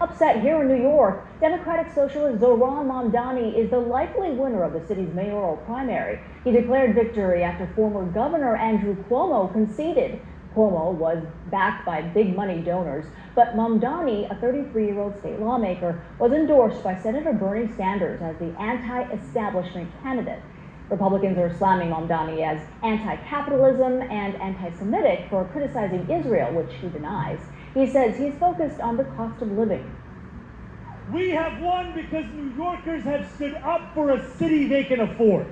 Upset here in New York, Democratic Socialist Zohran Mamdani is the likely winner of the city's mayoral primary. He declared victory after former Governor Andrew Cuomo conceded. Cuomo was backed by big money donors, but Mamdani, a 33-year-old state lawmaker, was endorsed by Senator Bernie Sanders as the anti-establishment candidate. Republicans are slamming Mamdani as anti-capitalism and anti-Semitic for criticizing Israel, which he denies. He says he's focused on the cost of living. We have won because New Yorkers have stood up for a city they can afford.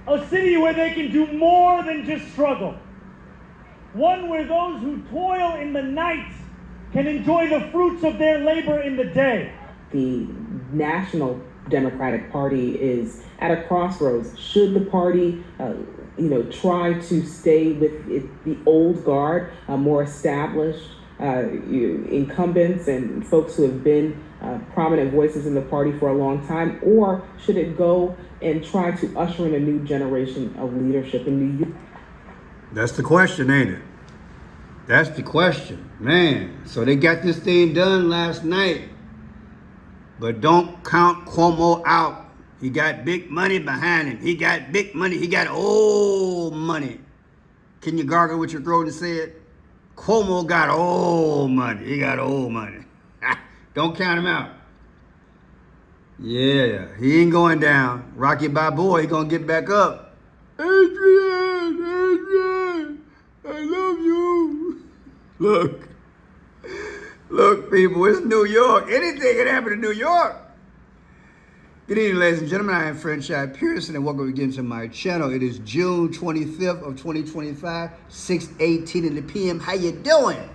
A city where they can do more than just struggle. One where those who toil in the night can enjoy the fruits of their labor in the day. The National Democratic Party is at a crossroads. Should the party try to stay with the old guard, more established incumbents and folks who have been prominent voices in the party for a long time, or should it go and try to usher in a new generation of leadership in New York? That's the question, ain't it? That's the question, man. So they got this thing done last night, but don't count Cuomo out. He got big money behind him. He got big money. He got old money. Can you gargle with your throat and say it? Cuomo got old money. He got old money. Don't count him out. Yeah, he ain't going down. Rocky Balboa, he gonna get back up. Adrian, I love you. Look, people, it's New York. Anything can happen in New York. Good evening, ladies and gentlemen. I am Franchise Pearson, and welcome again to my channel. It is June 25th of 2025, 6:18 in the PM. How you doing?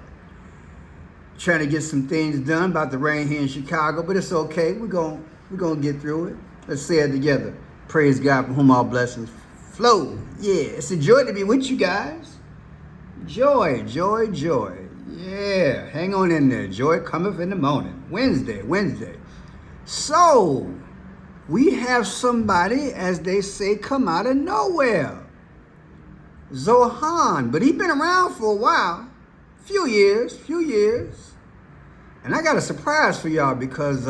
Trying to get some things done about the rain here in Chicago, but it's okay. We're gonna get through it. Let's say it together. Praise God, from whom all blessings flow. Yeah, it's a joy to be with you guys. Joy. Yeah, hang on in there. Joy cometh in the morning. Wednesday. So, we have somebody, as they say, come out of nowhere. Zohran, but he's been around for a while. Few years. And I got a surprise for y'all because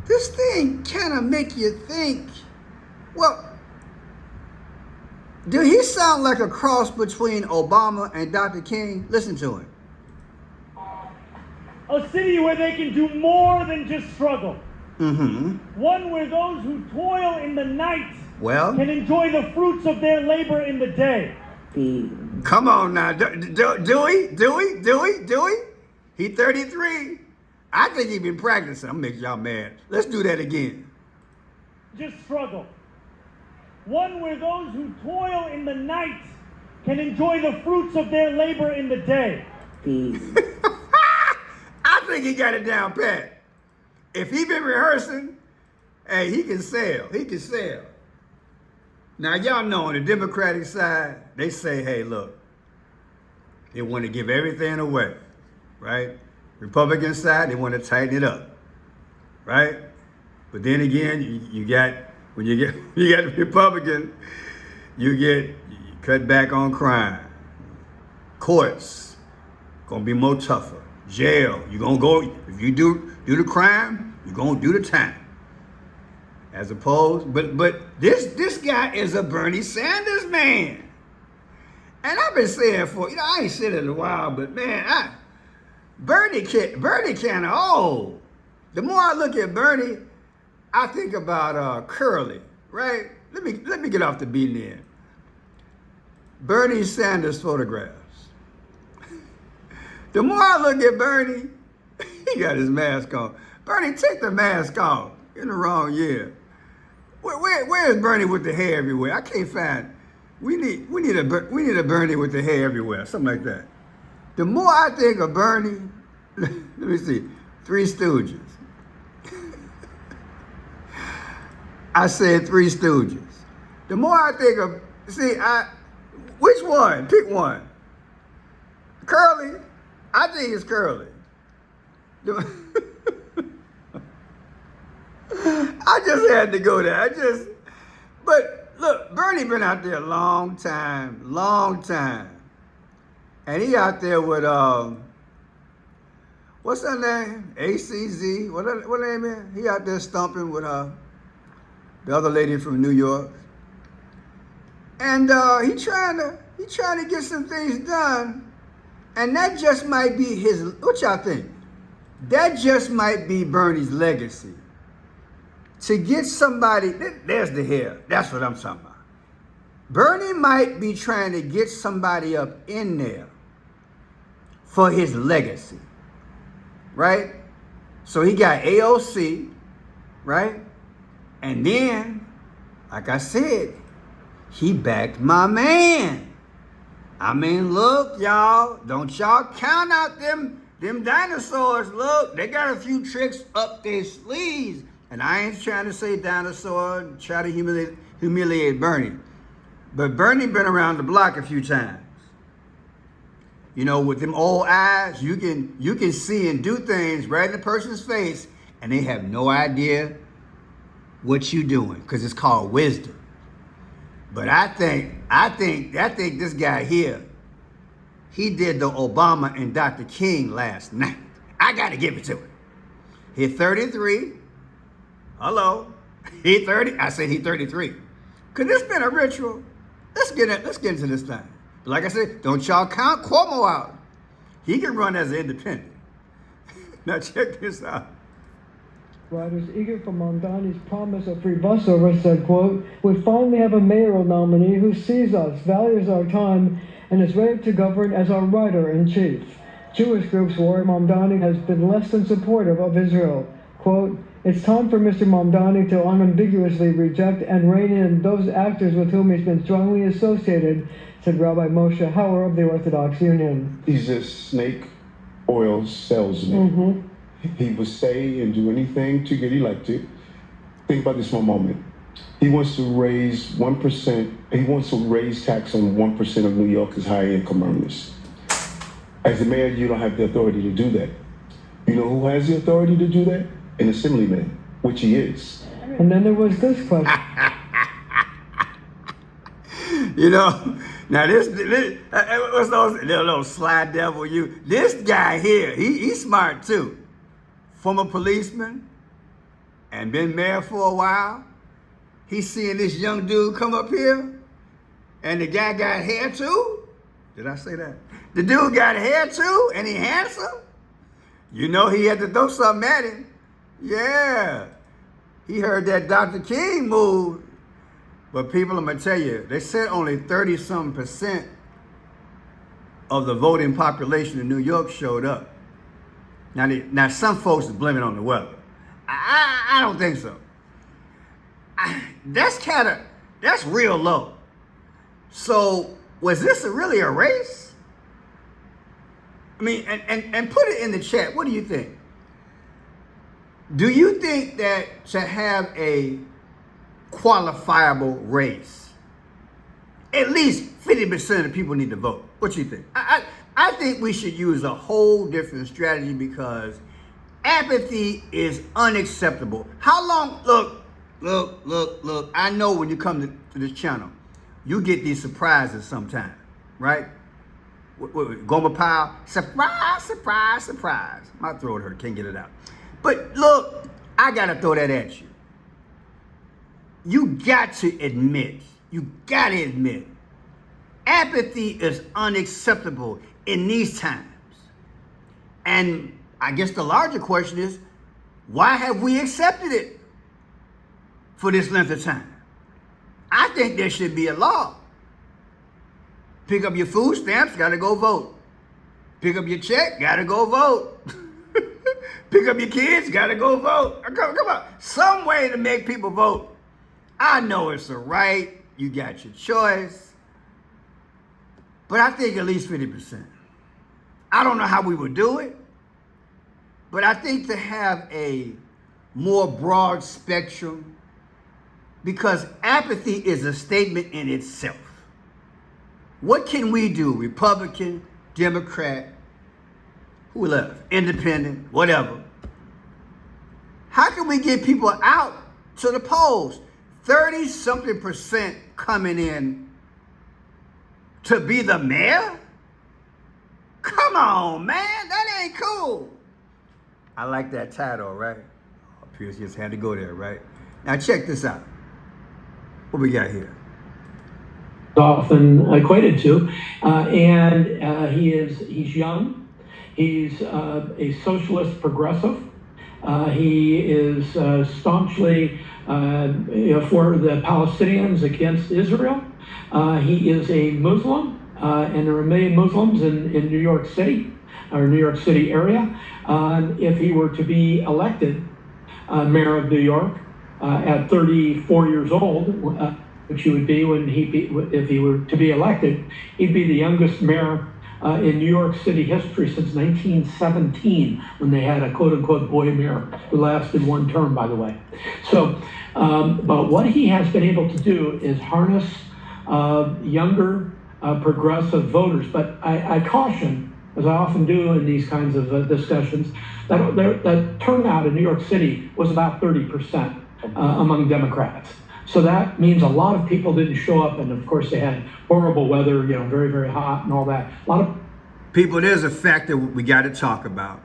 this thing kind of make you think, well, do he sound like a cross between Obama and Dr. King? Listen to him. A city where they can do more than just struggle. Mm-hmm. One where those who toil in the night can enjoy the fruits of their labor in the day. Come on now. Do he? He 33. I think he been practicing. I'm gonna make y'all mad. Let's do that again. Just struggle. One where those who toil in the night can enjoy the fruits of their labor in the day. I think he got it down pat. If he been rehearsing, hey, he can sell. Now, y'all know on the Democratic side, they say, hey, look, they want to give everything away, right? Republican side, they want to tighten it up, right? But then again, you got the Republican, you cut back on crime. Courts, gonna be more tougher. Jail, you're gonna go, if you do the crime, you're gonna do the time. As opposed, but this guy is a Bernie Sanders man. And I've been saying I ain't said it in a while, but man, Bernie kind of old. The more I look at Bernie, I think about Curly, right? Let me get off the beaten end. Bernie Sanders photographs. The more I look at Bernie, he got his mask on. Bernie, take the mask off. You're in the wrong year. Where is Bernie with the hair everywhere? I can't find. We need a Bernie with the hair everywhere, something like that. The more I think of Bernie, let me see, Three Stooges. I said Three Stooges. The more I think of, which one? Pick one. Curly. I think it's Curly. I just had to go there. But look, Bernie been out there a long time. And he out there with what's her name? ACZ. What her name is? He out there stomping with the other lady from New York. And he trying to get some things done. And that just might be his, what y'all think? That just might be Bernie's legacy. To get somebody, there's the hair. That's what I'm talking about. Bernie might be trying to get somebody up in there for his legacy, right? So he got AOC, right? And then, like I said, he backed my man. I mean, look, y'all, don't y'all count out them dinosaurs. Look, they got a few tricks up their sleeves. And I ain't trying to say dinosaur and try to humiliate Bernie. But Bernie been around the block a few times. You know, with them old eyes, you can see and do things right in the person's face, and they have no idea what you doing, because it's called wisdom. But I think this guy here, he did the Obama and Dr. King last night. I gotta give it to him. He's 33. Hello. He 30. I said he 33. Cause this been a ritual. Let's get into this thing. Like I said, don't y'all count Cuomo out. He can run as an independent. Now check this out. Writers eager for Mamdani's promise of free bus service said, quote, "We finally have a mayoral nominee who sees us, values our time, and is ready to govern as our writer-in-chief." Jewish groups worry Mamdani has been less than supportive of Israel. Quote, "It's time for Mr. Mamdani to unambiguously reject and rein in those actors with whom he's been strongly associated," said Rabbi Moshe Hauer of the Orthodox Union. He's a snake oil salesman. Mm-hmm. He would say and do anything to get elected. Think about this for a moment. He wants to raise 1%, he wants to raise tax on 1% of New York's high-income earners. As the mayor, you don't have the authority to do that. You know who has the authority to do that? An assemblyman, which he is. And then there was this question. You know, now this what's those little sly devil you? This guy here, he's smart too. Former policeman and been mayor for a while. He's seeing this young dude come up here, and the guy got hair too. Did I say that? The dude got hair too, and he handsome. You know he had to throw something at him. Yeah, he heard that Dr. King move. But people, I'm gonna tell you, they said only 30-something% of the voting population in New York showed up. Now some folks is blaming on the weather. I don't think so. That's real low. So was this really a race? I mean, and put it in the chat. What do you think? Do you think that to have a qualifiable race, at least 50% of the people need to vote? What you think? I think we should use a whole different strategy, because apathy is unacceptable. How long? Look. I know when you come to this channel, you get these surprises sometimes, right? Gomer Pyle, surprise. My throat hurt, can't get it out. But look, I gotta throw that at you. You got to admit, apathy is unacceptable in these times. And I guess the larger question is, why have we accepted it for this length of time? I think there should be a law. Pick up your food stamps, gotta go vote. Pick up your check, gotta go vote. Pick up your kids, gotta go vote. Come on, some way to make people vote. I know it's a right, you got your choice, but I think at least 50%. I don't know how we would do it, but I think to have a more broad spectrum, because apathy is a statement in itself. What can we do? Republican, Democrat, who left? Independent, whatever. How can we get people out to the polls? 30-something% coming in to be the mayor? Come on, man. That ain't cool. I like that title, right? Pierce just had to go there, right? Now check this out. What we got here? Often equated to, and he's young. He's a socialist progressive. He is staunchly for the Palestinians against Israel. He is a Muslim, and there are a million Muslims in New York City, or New York City area. If he were to be elected mayor of New York at 34 years old, which he would be if he were to be elected, he'd be the youngest mayor in New York City history since 1917, when they had a quote-unquote boy mayor who lasted one term, by the way. So, but what he has been able to do is harness younger progressive voters. But I caution, as I often do in these kinds of discussions, that turnout in New York City was about 30% among Democrats. So that means a lot of people didn't show up, and of course they had horrible weather, very, very hot and all that. A lot of people, there's a factor we got to talk about.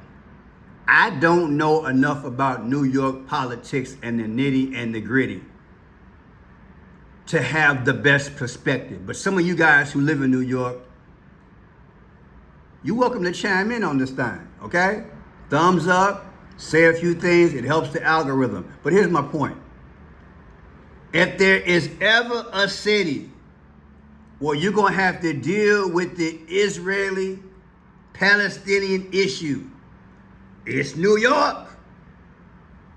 I don't know enough about New York politics and the nitty and the gritty to have the best perspective. But some of you guys who live in New York, you're welcome to chime in on this thing, okay? Thumbs up, say a few things, it helps the algorithm. But here's my point. If there is ever a city where you're going to have to deal with the Israeli-Palestinian issue, it's New York.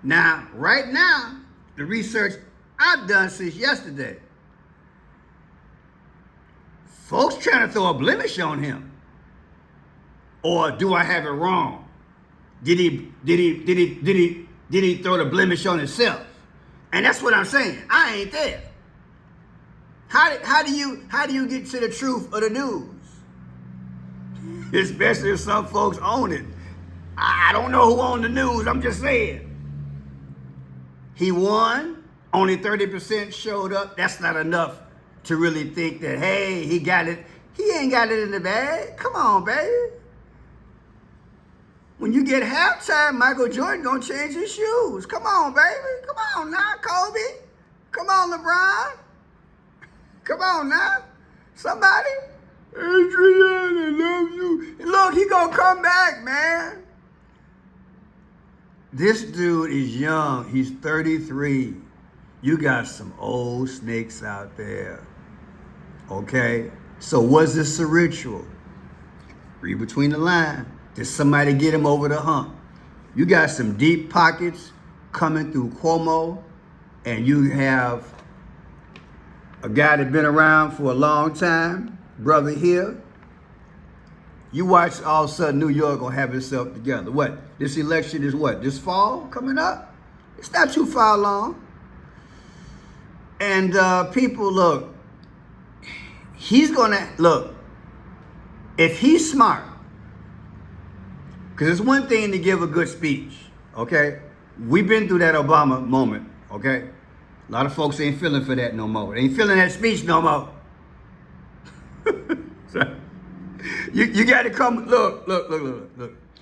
Now, right now, the research I've done since yesterday, folks trying to throw a blemish on him. Or do I have it wrong? Did he throw the blemish on himself? And that's what I'm saying. I ain't there. How do you get to the truth of the news? Especially if some folks own it. I don't know who owned the news. I'm just saying. He won. Only 30% showed up. That's not enough to really think that, hey, he got it. He ain't got it in the bag. Come on, baby. When you get halftime, Michael Jordan gonna change his shoes. Come on, baby. Come on now, Kobe. Come on, LeBron. Come on now. Somebody. Adrian, I love you. Look, he gonna come back, man. This dude is young. He's 33. You got some old snakes out there. Okay? So was this a ritual? Read between the lines. Did somebody get him over the hump? You got some deep pockets coming through Cuomo, and you have a guy that's been around for a long time, brother here. You watch all of a sudden New York gonna have itself together. What? This election is what? This fall coming up? It's not too far along. And people, look, he's gonna, look, if he's smart, because it's one thing to give a good speech, okay? We've been through that Obama moment, okay? A lot of folks ain't feeling for that no more. They ain't feeling that speech no more. So, you got to come, look.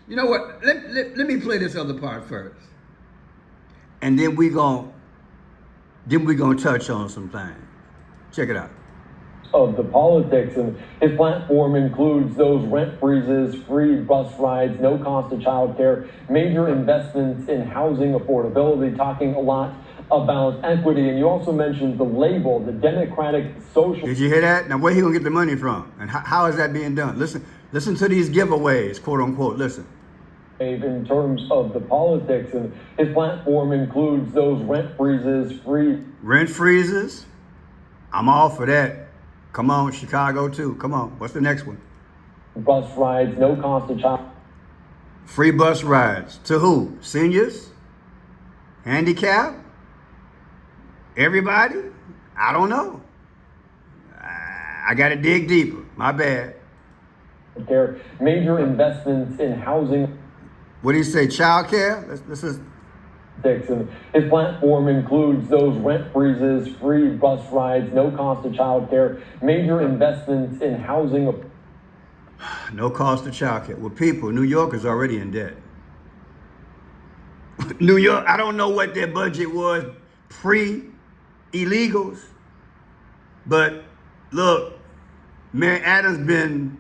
You know what? Let me play this other part first. And then we gonna touch on some things. Check it out. Of the politics, and his platform includes those rent freezes, free bus rides, no cost of childcare, major investments in housing affordability, talking a lot about equity. And you also mentioned the label, the Democratic Socialist. Did you hear that? Now where he gonna get the money from? And how is that being done? Listen to these giveaways, quote unquote, listen. In terms of the politics, and his platform includes those rent freezes, rent freezes? I'm all for that. Come on, Chicago too. Come on. What's the next one? Bus rides, no cost of child. Free bus rides. To who? Seniors? Handicap? Everybody? I don't know. I got to dig deeper. My bad. Major investments in housing. What do you say? Child care? This is. And his platform includes those rent freezes, free bus rides, no cost of childcare, major investments in housing. No cost of childcare. Well, people, New York is already in debt. New York, I don't know what their budget was pre-illegals, but look, Mary Adams been,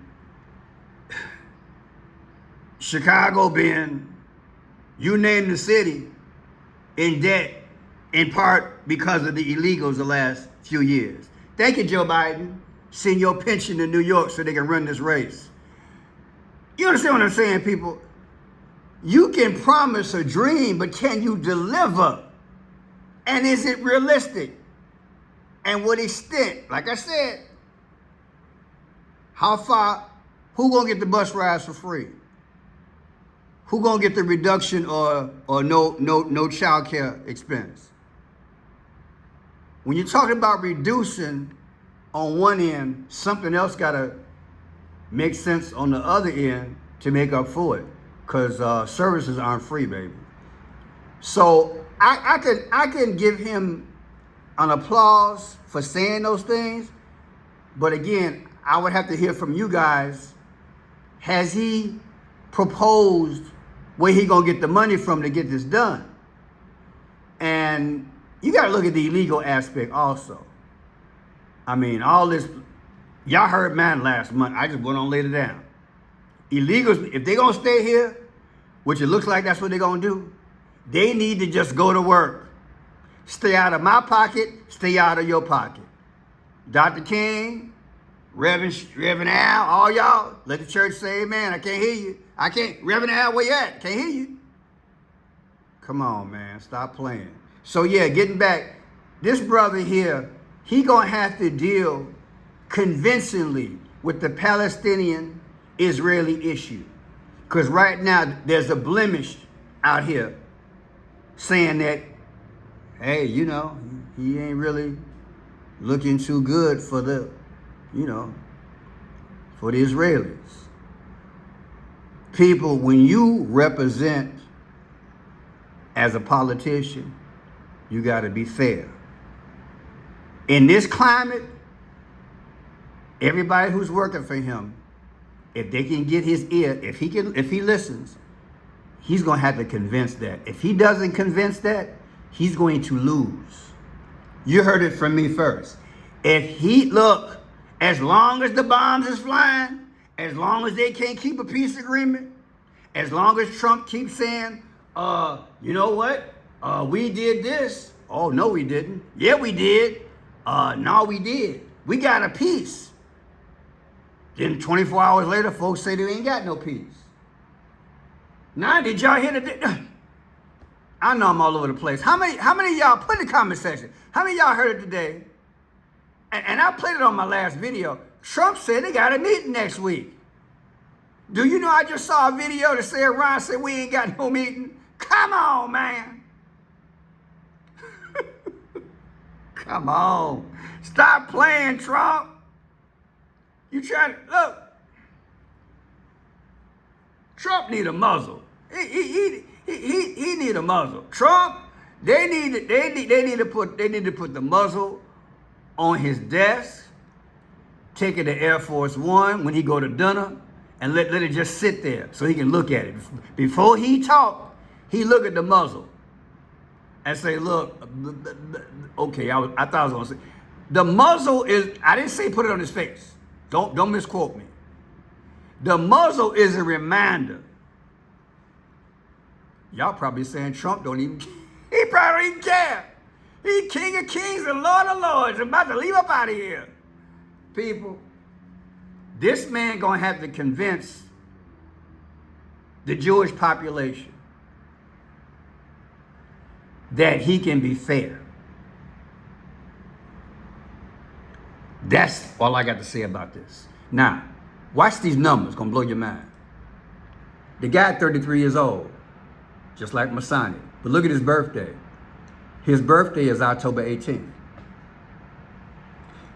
Chicago been, you name the city, in debt, in part because of the illegals the last few years. Thank you, Joe Biden. Send your pension to New York so they can run this race. You understand what I'm saying, people? You can promise a dream, but can you deliver? And is it realistic? And what extent? Like I said, how far, who gonna get the bus rides for free? Who gonna get the reduction or no child care expense? When you're talking about reducing on one end, something else gotta make sense on the other end to make up for it, because services aren't free, baby. So I can give him an applause for saying those things, but again, I would have to hear from you guys. Has he proposed where he gonna get the money from to get this done? And you gotta look at the illegal aspect also. I mean, all this, y'all heard mine last month. I just went on later down. Illegals, if they gonna stay here, which it looks like that's what they're gonna do, they need to just go to work. Stay out of my pocket, stay out of your pocket. Dr. King, Reverend Al, all y'all, let the church say amen. I can't hear you. I can't, Reverend Al, where you at? Can't hear you. Come on, man, stop playing. So yeah, getting back, this brother here, he gonna have to deal convincingly with the Palestinian-Israeli issue. Because right now, there's a blemish out here saying that, hey, you know, he ain't really looking too good for the, you know, for the Israelis. People, when you represent as a politician, you gotta be fair. In this climate, everybody who's working for him, if they can get his ear, if he listens, he's gonna have to convince that. If he doesn't convince that, he's going to lose. You heard it from me first. If he, look, as long as the bombs is flying, as long as they can't keep a peace agreement, as long as Trump keeps saying, you know what? We did this. Oh, no, we didn't. Yeah, we did. No, we did. We got a peace. Then 24 hours later, folks say they ain't got no peace. Now, did y'all hear the... I know I'm all over the place. How many of y'all, put in the comment section, how many of y'all heard it today? And I played it on my last video. Trump said they got a meeting next week. Do you know I just saw a video that said Ron said we ain't got no meeting? Come on, man. Come on. Stop playing, Trump. You trying to, look. Trump need a muzzle. He need a muzzle. Trump, they need to put the muzzle on his desk, take it to Air Force One when he go to dinner, and let it just sit there so he can look at it. Before he talk, he look at the muzzle and say, look, okay, I thought I was gonna say, the muzzle is, I didn't say put it on his face. Don't misquote me. The muzzle is a reminder. Y'all probably saying Trump don't even, he probably don't even care. He King of Kings and Lord of Lords, about to leave up out of here. People, this man gonna have to convince the Jewish population that he can be fair. That's all I got to say about this. Now, watch these numbers, gonna blow your mind. The guy 33 years old, just like Masani, but look at his birthday. His birthday is October 18th.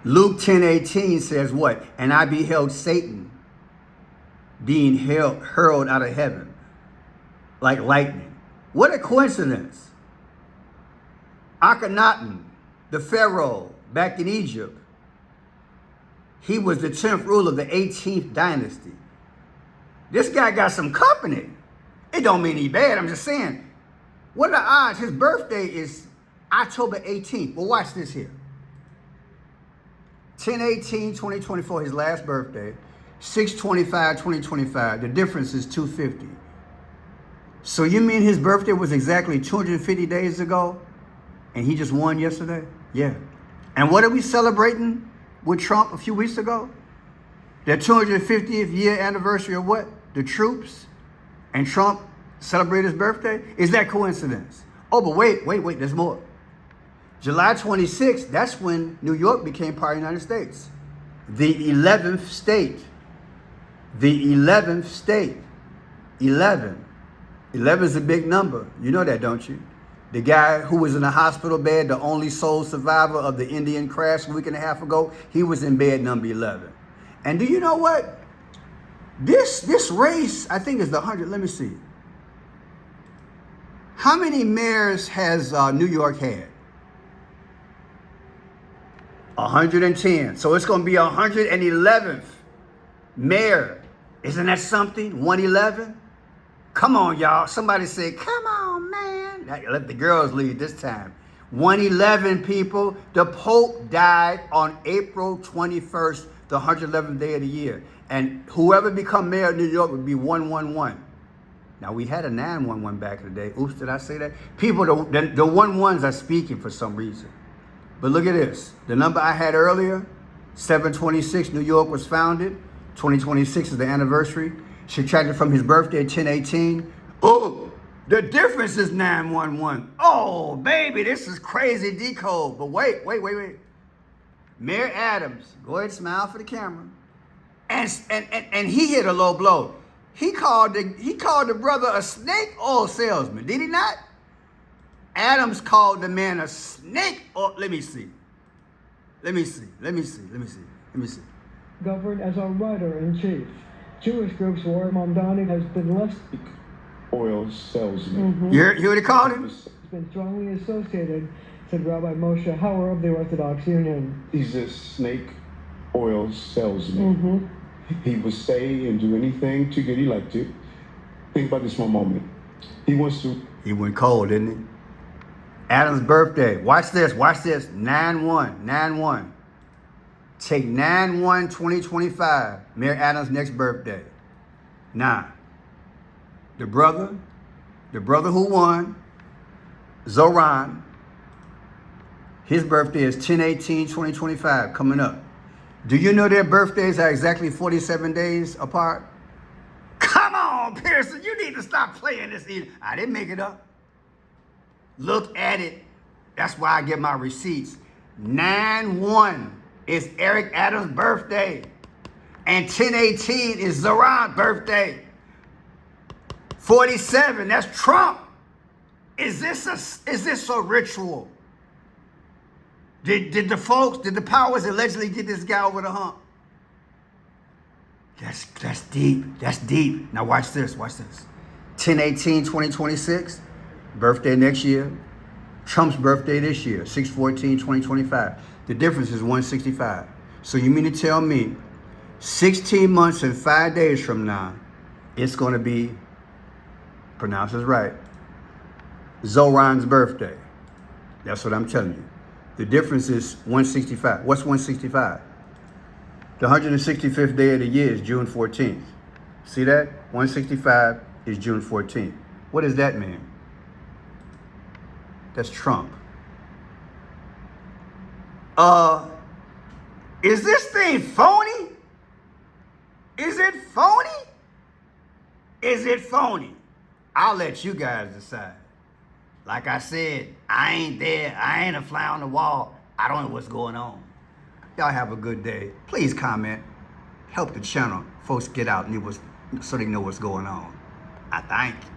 Luke 10:18 says what? And I beheld Satan being hurled out of heaven like lightning. What a coincidence. Akhenaten, the Pharaoh back in Egypt, he was the 10th ruler of the 18th dynasty. This guy got some company. It don't mean he bad. I'm just saying. What are the odds? His birthday is October 18th. Well, watch this here. 10/18/2024, his last birthday. 6/25/2025. The difference is 250. So you mean his birthday was exactly 250 days ago, and he just won yesterday? Yeah. And what are we celebrating with Trump a few weeks ago? The 250th year anniversary of what? The troops? And Trump celebrated his birthday? Is that coincidence? Oh, but wait, there's more. July 26th, that's when New York became part of the United States. The 11th state. The 11th state. 11. 11 is a big number. You know that, don't you? The guy who was in a hospital bed, the only sole survivor of the Indian crash a week and a half ago, he was in bed number 11. And do you know what? This race, I think, is the 100. Let me see. How many mayors has New York had? 110. So it's going to be 111th mayor. Isn't that something? 111? Come on, y'all. Somebody say, come on, man. Let the girls lead this time. 111 people. The Pope died on April 21st, the 111th day of the year. And whoever become mayor of New York would be 111. Now, we had a 911 back in the day. Oops, did I say that? People, the 11s are speaking for some reason. But look at this. The number I had earlier, 7/26, New York was founded. 2026 is the anniversary. Subtracted from his birthday, 10/18. Oh, the difference is 911. Oh, baby, this is crazy decode. But wait. Mayor Adams, go ahead and smile for the camera. And he hit a low blow. He called the brother a snake oil salesman, did he not? Adams called the man a snake oil. Let me see. Governed as our writer-in-chief. Jewish groups where Mamdani has been less Oil salesman. You heard what he called him? has been strongly associated, said Rabbi Moshe Hauer of the Orthodox Union. He's a snake oil salesman. He would say and do anything to get elected. Think about this one moment. He went cold, didn't he? Adam's birthday. Watch this. 9/1. Take 9/1/2025. Mayor Adams' next birthday. Now, the brother who won, Zoran, his birthday is 10/18/2025, coming up. Do you know their birthdays are exactly 47 days apart? Come on, Pearson, you need to stop playing this. I didn't make it up. Look at it. That's why I get my receipts. 9/1 is Eric Adams' birthday. And 10/18 is Zoran's birthday. 47, that's Trump. Is this a ritual? Did the powers allegedly get this guy over the hump? That's deep. Now watch this. 10/18/2026, birthday next year. Trump's birthday this year, 6/14/2025. The difference is 165. So you mean to tell me 16 months and 5 days from now, it's going to be, pronounce this right, Zoran's birthday. That's what I'm telling you. The difference is 165. What's 165? The 165th day of the year is June 14th. See that? 165 is June 14th. What does that mean? That's Trump. Is this thing phony? Is it phony? I'll let you guys decide. Like I said, I ain't there. I ain't a fly on the wall. I don't know what's going on. Y'all have a good day. Please comment. Help the channel. Folks get out and so they know what's going on. I thank you.